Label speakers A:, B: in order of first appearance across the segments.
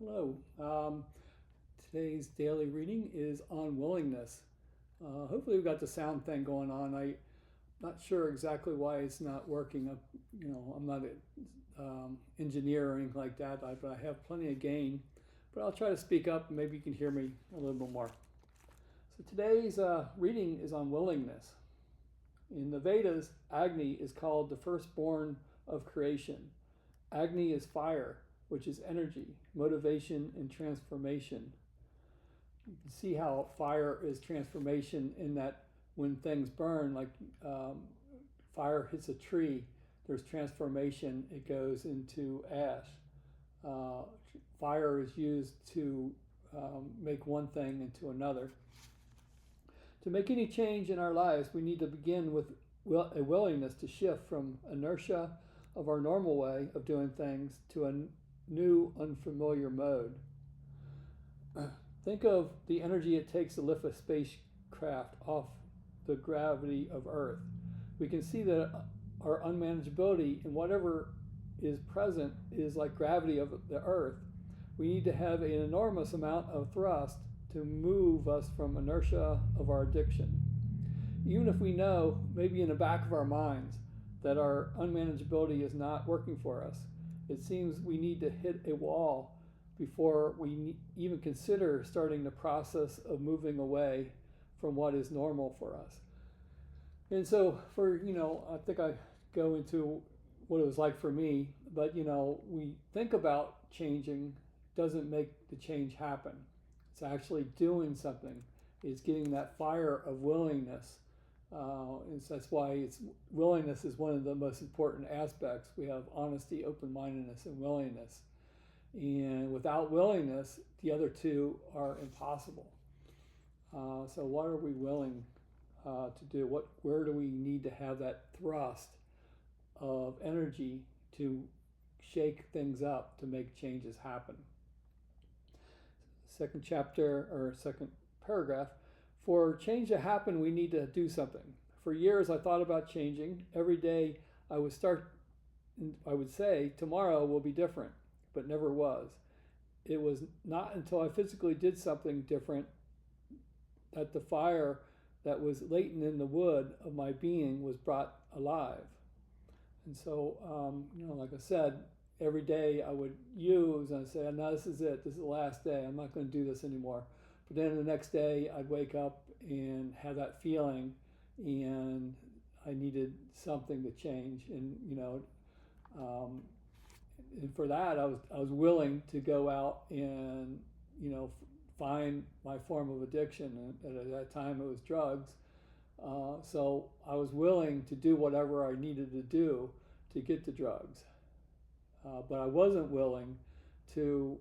A: Hello. Today's daily reading is on willingness. Hopefully, we got the sound thing going on. I'm not sure exactly why it's not working. I'm not an engineer or anything like that, but I have plenty of gain. But I'll try to speak up, and maybe you can hear me a little bit more. So today's reading is on willingness. In the Vedas, Agni is called the firstborn of creation. Agni is fire, which is energy, motivation, and transformation. You can see how fire is transformation in that when things burn, like fire hits a tree, there's transformation, it goes into ash. Fire is used to make one thing into another. To make any change in our lives, we need to begin with a willingness to shift from inertia of our normal way of doing things to a new, unfamiliar mode. Think of the energy it takes to lift a spacecraft off the gravity of Earth. We can see that our unmanageability in whatever is present is like gravity of the Earth. We need to have an enormous amount of thrust to move us from inertia of our addiction. Even if we know, maybe in the back of our minds, that our unmanageability is not working for us, it seems we need to hit a wall before we even consider starting the process of moving away from what is normal for us. And so I think I go into what it was like for me, but we think about changing doesn't make the change happen. It's actually doing something. It's getting that fire of willingness. And so that's why willingness is one of the most important aspects. We have honesty, open-mindedness, and willingness. And without willingness, the other two are impossible. So what are we willing to do? Where do we need to have that thrust of energy to shake things up to make changes happen? Second chapter or second paragraph. For change to happen, we need to do something. For years, I thought about changing. Every day, I would say, tomorrow will be different, but never was. It was not until I physically did something different that the fire that was latent in the wood of my being was brought alive. And so, like I said, every day I would use and I'd say, no, this is it. This is the last day. I'm not going to do this anymore. But then the next day I'd wake up and have that feeling, and I needed something to change. And and for that I was willing to go out and find my form of addiction. And at that time it was drugs. So I was willing to do whatever I needed to do to get the drugs. But I wasn't willing to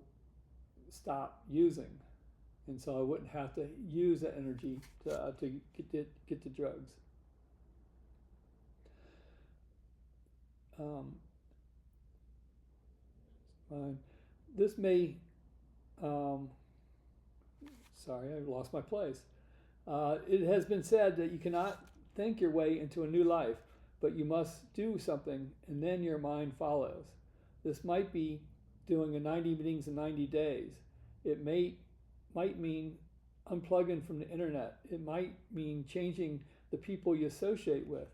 A: stop using. And so I wouldn't have to use that energy to get the drugs. This may, sorry, I lost my place. It has been said that you cannot think your way into a new life, but you must do something, and then your mind follows. This might be doing a 90 meetings in 90 days. It might mean unplugging from the internet. It might mean changing the people you associate with.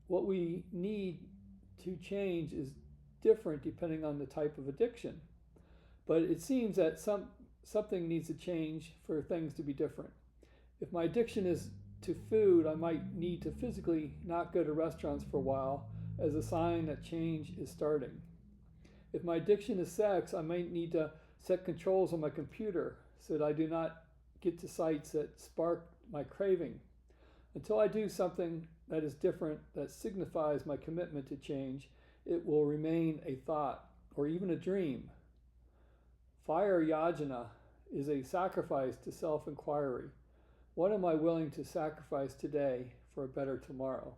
A: What we need to change is different depending on the type of addiction. But it seems that something needs to change for things to be different. If my addiction is to food, I might need to physically not go to restaurants for a while as a sign that change is starting. If my addiction is sex, I might need to set controls on my computer so that I do not get to sites that spark my craving. Until I do something that is different, that signifies my commitment to change, it will remain a thought or even a dream. Fire yajna is a sacrifice to self-inquiry. What am I willing to sacrifice today for a better tomorrow?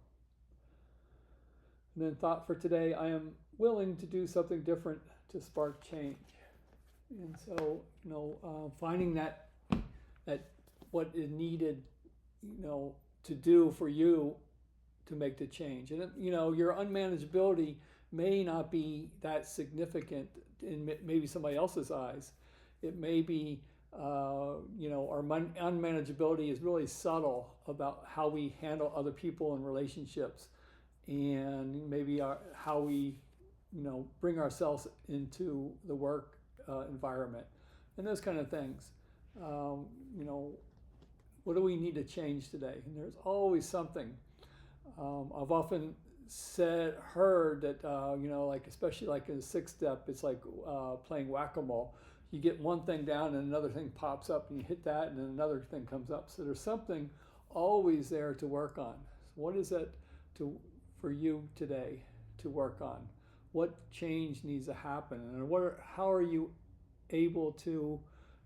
A: And then thought for today, I am willing to do something different to spark change. And so, finding that what is needed, to do for you to make the change. And, your unmanageability may not be that significant in maybe somebody else's eyes. It may be, our unmanageability is really subtle about how we handle other people and relationships, and maybe how we, bring ourselves into the work environment, and those kind of things. What do we need to change today? And there's always something. I've often heard that, especially like in the 6th step, it's like playing whack-a-mole. You get one thing down and another thing pops up, and you hit that and then another thing comes up. So there's something always there to work on. So what is it for you today to work on? What change needs to happen? And how are you able to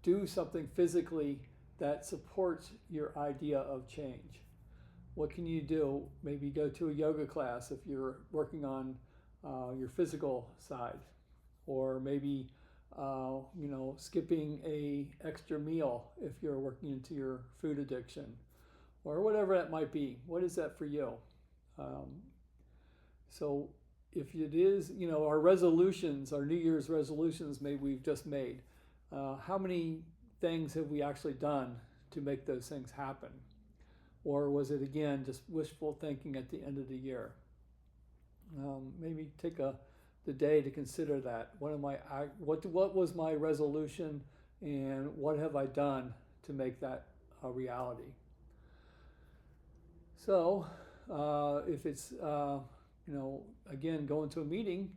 A: do something physically that supports your idea of change? What can you do? Maybe go to a yoga class if you're working on your physical side, or maybe skipping a extra meal if you're working into your food addiction, or whatever that might be. What is that for you? So if it is, our resolutions, our New Year's resolutions, maybe we've just made, how many things have we actually done to make those things happen? Or was it, again, just wishful thinking at the end of the year? Maybe take the day to consider that. What was my resolution, and what have I done to make that a reality? So if it's, again, going to a meeting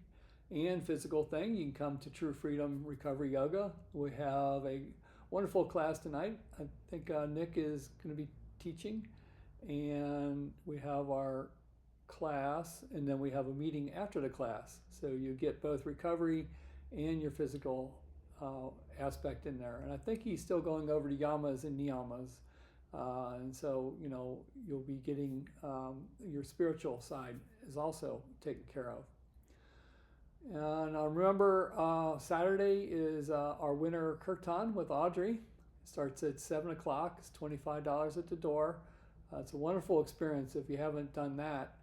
A: and physical thing, you can come to True Freedom Recovery Yoga. We have a wonderful class tonight. I think Nick is going to be teaching, and we have our class, and then we have a meeting after the class. So you get both recovery and your physical aspect in there. And I think he's still going over to yamas and niyamas. And so, you'll be getting your spiritual side is also taken care of. And remember, Saturday is our winter kirtan with Audrey. It starts at 7 o'clock. It's $25 at the door. It's a wonderful experience. If you haven't done that,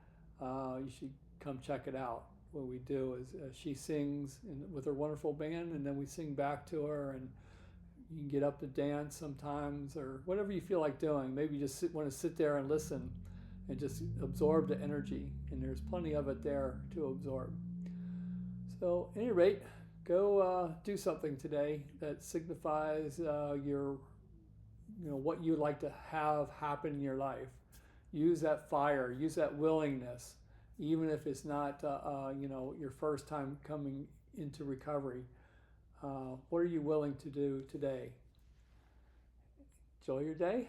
A: you should come check it out. What we do is she sings with her wonderful band, and then we sing back to her, and you can get up to dance sometimes, or whatever you feel like doing. Maybe you just want to sit there and listen and just absorb the energy, and there's plenty of it there to absorb. So at any rate, go do something today that signifies your, what you'd like to have happen in your life. Use that fire, use that willingness, even if it's not, your first time coming into recovery. What are you willing to do today? Enjoy your day.